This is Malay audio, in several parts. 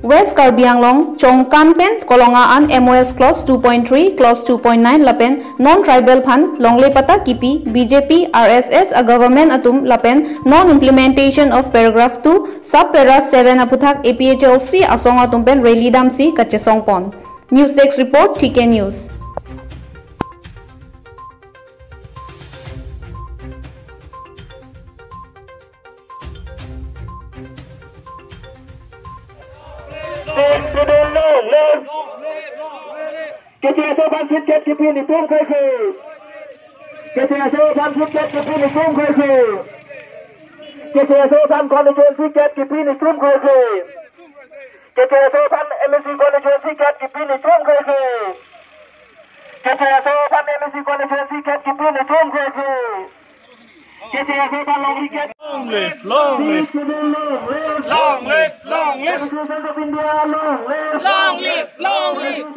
West Karbi Anglong, Chongkan Pen, Kolongaan, MOS Clause 2.3, Clause 2.9 Lapen, Non-Tribal Pan, Longle Pata Kipi, BJP, RSS, a government atum Lapen, Non-Implementation of Paragraph 2, Sub-Para 7 Aputhak, APHLC, Asong Atumpen, Rally Damsi, Kachesong Pon. News Desk Report, TK News. Long live, long live, long live, long live, long live, long live,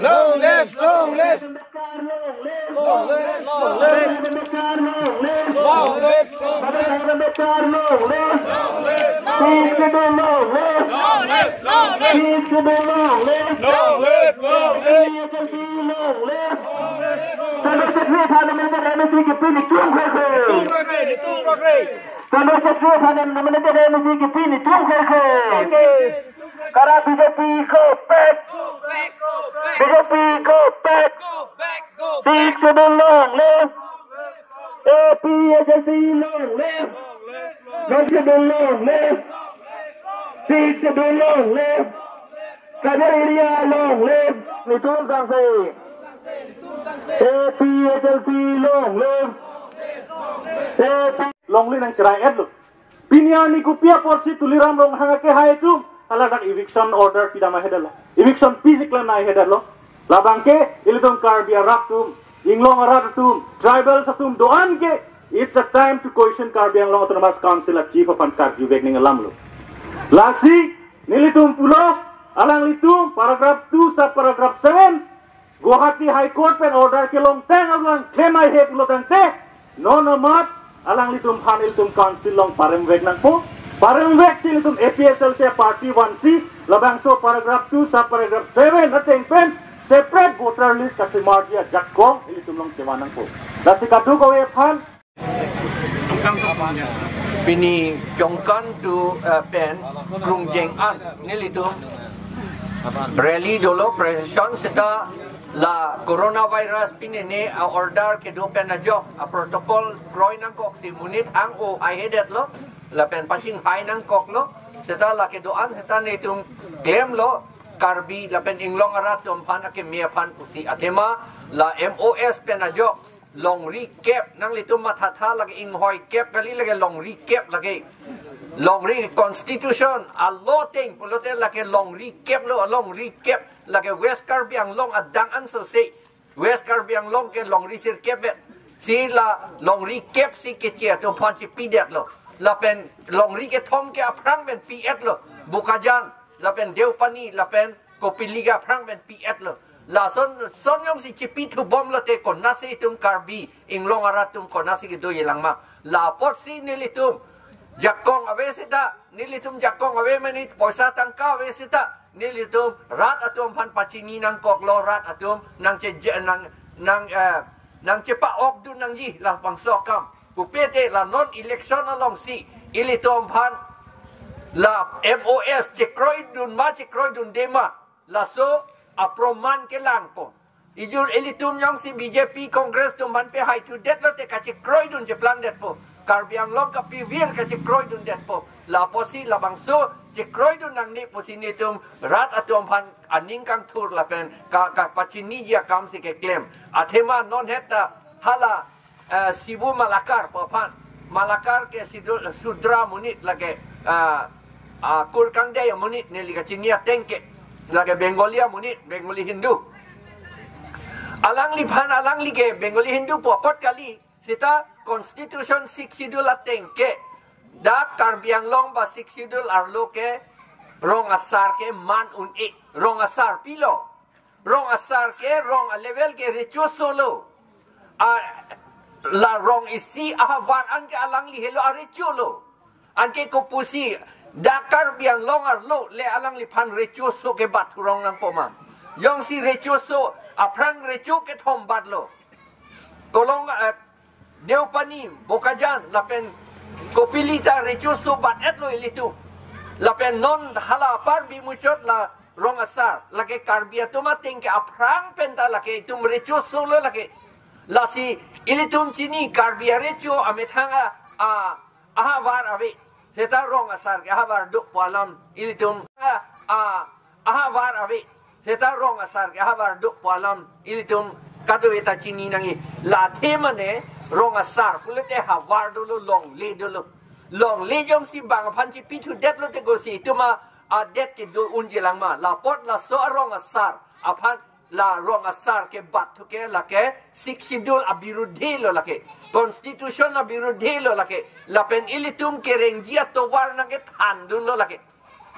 long live, long live, long live, long Kara BJP go back, BJP go back, Seek to the long live, APHLC long live, Seek to the long live, Seek to the long live, Kajaria long live, Nitul Sangse, APHLC long live, long live ang sirai edlo. Pinyani ko pia porsi tuliram rong hangake hai tu aladan eviction order pida ma hedalo. Eviction physical na hedalo. Labangke ilitong Karbia ratum, inglong aratum, tribal satum doan ke. It's a time to question Karbia Anglong Autonomous Council at Chief of Ankar Juvegning Alamlo. Lasi nilitum pulo alang litum paragraph 2 sa paragraph 7 Guwahati High Court pen order ke long teng alang claim ai he pulo tante no mat alang litum panel tum council long paremweg nang po paremweg sil litum APHLC party 1C labang so paragraph 2 sa paragraph 7 ateng pen separate voter list kasi margia jakong litum long sewanang po lasi kadu ko pan Bini Chongkan tu pen Krung Jeng An nilitum rally dolo presion seta la coronavirus pinene a order ke do pen ajo a protocol kroy nang kok si munit ang o ai hedet lo la pen pasing hai nang kok lo seta la ke doan seta nitum claim lo Karbi la pen inglong arat tum pan ke mia pan usi atema la MOS pen ajo long recap nang litum mathatha lagi inghoi cap kali lagi long recap lagi long constitution a loting pulote lagi long recap lo long recap lagi West Karbi Anglong adang an so say West Karbi Anglong ke long recap si la long recap si ke chia to pon si pidet lo la pen long ke thom ke aprang ben ps lo bukajan la pen deupani la pen kopiliga aprang ben ps lo la son yong si chipi tu bom la te kon nasi tum Karbi inglong aratum kon nasi gitu yelang ma la pot si nilitum jakong avesita nilitum jakong ave menit poisa tangka avesita nilitum rat atum pan pacini nang koklo rat atum nang ce nang cepa ok du nang ji la pang sokam pupete la non election along si ilitum pan la MOS cekroi dun dema la so aproman ke lang po ijul elitum yang si BJP Congress tum ban pe hai tu det lo te kachi kroi dun je plan det po Karbi Anglong ka pivir kachi kroi dun det po la posi la bangso je kroi dun nang ni posi ni tum rat atom pan aning kang tur la pen ka pachini dia kam si ke claim athema non heta hala sibu malakar po pan malakar ke sudra munit lage kur kang dia munit ni liga chinia tengke lagi Bengolia munit, Bengali Hindu. Alang li ke Bengali Hindu popot kali sita Constitution 6 schedule ateng ke da Karbi Anglong ba 6 schedule arlo ke rong asar ke man un ik rong asar pilo rong asar ke rong level ke richo solo la rong isi ahwan an ke alang li helo aricho lo Anke ko pusi dakar biang longar lo le alang lipan rechoso ke baturong nang pomam. Yong si rechoso aprang recho ke thombat lo. Kolong Deupani Bokajan lapen kopilita rechoso bat et lo ilitu. Lapen non hala par bimuchot la rong asar lake karbia tomating ke aprang penta lake itum rechoso lo lake. Lasi ilitum chini karbia recho amethanga ahavar ave. Seta rong asar ke ahavar duk palam ilitum ahavar ave. Seta rong asar ke ahavar duk palam ilitum kado eta chini nangi la themane rong asar kulete havar dulu long le jong si bang panci pitu det lo te go si tuma det ke do unjelang ma la pot la so rong asar apan la rong asar ke bat tu ke la ke siksidul abirudhi lo la ke constitution abirudhi lo la ke la pen ilitum ke rengjia to war na ke thandun lo la ke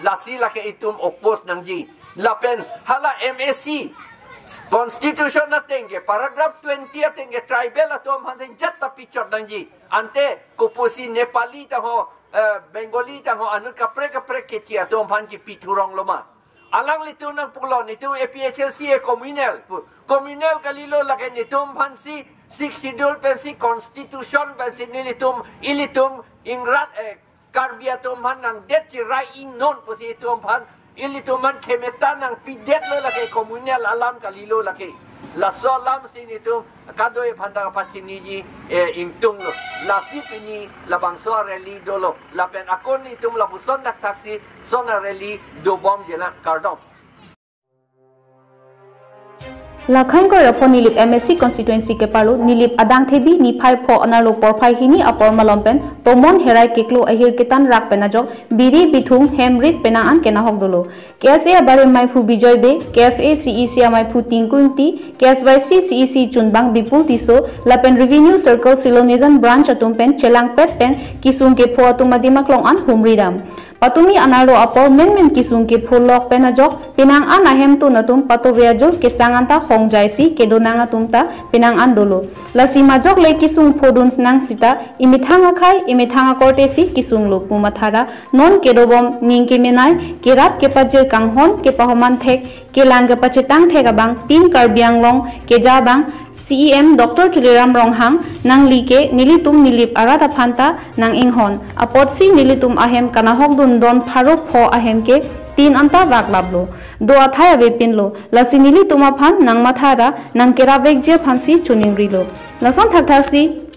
la si la ke itum oppose nang ji la pen hala MSC Constitution na tenge paragraph 20 tenge tribal atom hansen jatta pichot danji ante kupusi Nepali ta ho Bengali ta ho anut kapre ke ti atom hanji piturong loma alang litu nang pulon itu APHLC communal kalilo lake nitum hansi sik sidul pensi constitution pensi nilitum ilitum ingrat karbiatum han nang det rai inon pusi itum han ilituman kemetan ang pidet lo laki komunal alam kalilo laki laso alam sini tu kadoy pandang pachiniji ingtung lo lasi pini labang so rally dolo lapen akon itum labuson dak taksi sona rally do bom jela kardom Lakhang ko rapo nilip MSC constituency ke palu nilip adang thebi ni phai pho analo por phai hini apor malompen tomon herai keklo ahir kitan rak penajok biri bithung hemrit penaan kena hok dolo KSA abare mai phu bijoy be KFA CEC mai phu tingkunti KSYC CEC chunbang bipul tiso lapen revenue circle silonizan branch atumpen chelang pet pen kisung ke pho atumadi maklong an humridam Patumi analo apo men kisung ke phulok penajok pinang an ahem tu natum patoviajol kesanganta hongjaisi kedonanga tumta pinang an dolo lasi majok le kisung phodun nang sita imithanga khai imithanga kortesi kisung lo pumathara non kedobom ningke menai kerat ke pajir kanghon ke pahoman thek ke langga pachetang thek abang tin karbiang long ke jabang CEM Dr. Tuliram Ronghang nang like nilitum nilip arada phanta nang inghon apotsi nilitum ahem kanahok dun don pharok pho ahem ke tin anta wak lablo do athaya be pinlo lasi nilitum aphan nang mathara nang keravek je phansi chuningri lo lason thakthasi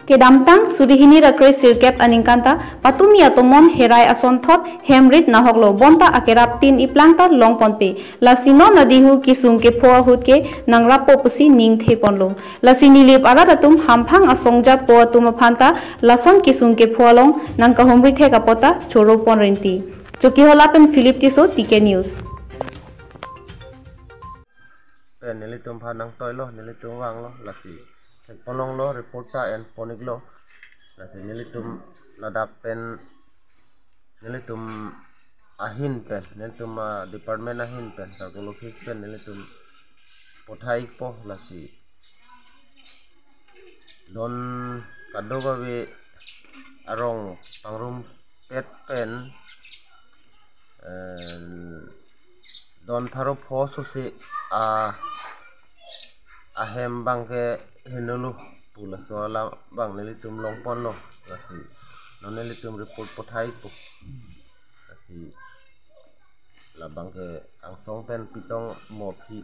kedamtang surihini rakre sirkep aningkanta patumi atomon herai ason thot hemrit nahoklo bonta akerap tin iplangta longponpe lasino nadihu kisung ke phoa hutke nangra popusi ning theponlo lasini lip aradatum hamphang asongja po tum phanta lason kisung ke pholong nang kahomri the kapota choro ponrenti choki holapen philip tiso tk news nelitum phanang toilo nelitum wanglo lasi Polong lo reporta and ponik lo nasi nilitum nadak pen nilitum ahin pen nilitum department ahin pen sarkologis pen nilitum pothai po lasi don kado babe arong pangrum pet pen don tharo pho susi ahem bangke henolu pula soala bang nelitum longpon lo lasi non nelitum report pothai po lasi labang ke angsong pen pitong mopi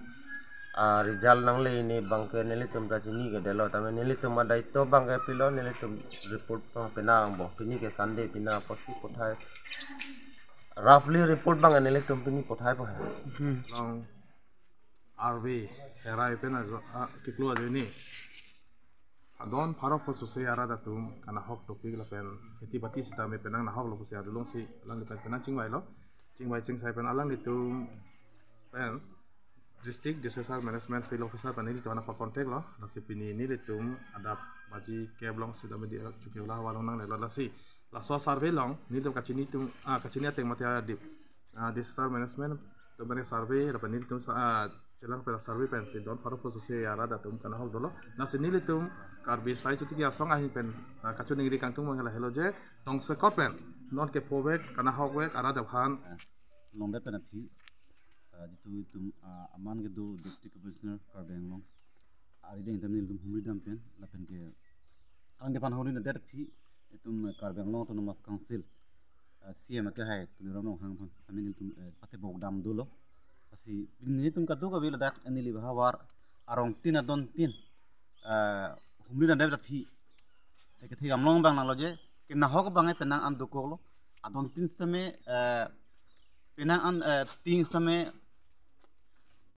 rizal nang le ini bang ke nelitum rajini ke delo tame nelitum adai to bang ke pilo nelitum report pang penang bo pini ke sande pina posi pothai roughly report bang nelitum pini pothai po long RV herai pena kiklo ajo ini adon pharok po sose arada tum kana hok topik la pen eti bati sita me penang na hok lo pusi adulong si lang lipat penang chingwai lo chingwai chingsai pen alang ditum pen district disaster management field officer pen ini tuana pa kontak lo nasi pini ini ditum ada baji keblong sida me dia chukela walong nang lo lasi la so survey long ni tum kachini tum kachini ateng matia di disaster management to bane survey la pen ini tum jelang pen survey pen si don paro poso se ara datum kana hok dolo na se nilitum karbi sai chuti ya song ahin pen kachu ningri kangtung mo hela helo je tong se kor pen non ke povek kana hok wek ara da phan long pen api jitu tum aman ke do district commissioner karbeng long ari ding tamni lum humri dam pen la pen ke ang depan holi na det phi tum karbeng long autonomous council CM ke hai tuliram long hang phan amin tum pate bok dam dolo pasi ini tum kadu ka bil dak ani li bahawar arong tin adon tin humri na det phi ke thi am long bang na lo je ke na hok bang penang am do ko lo adon tin stame penang an ting stame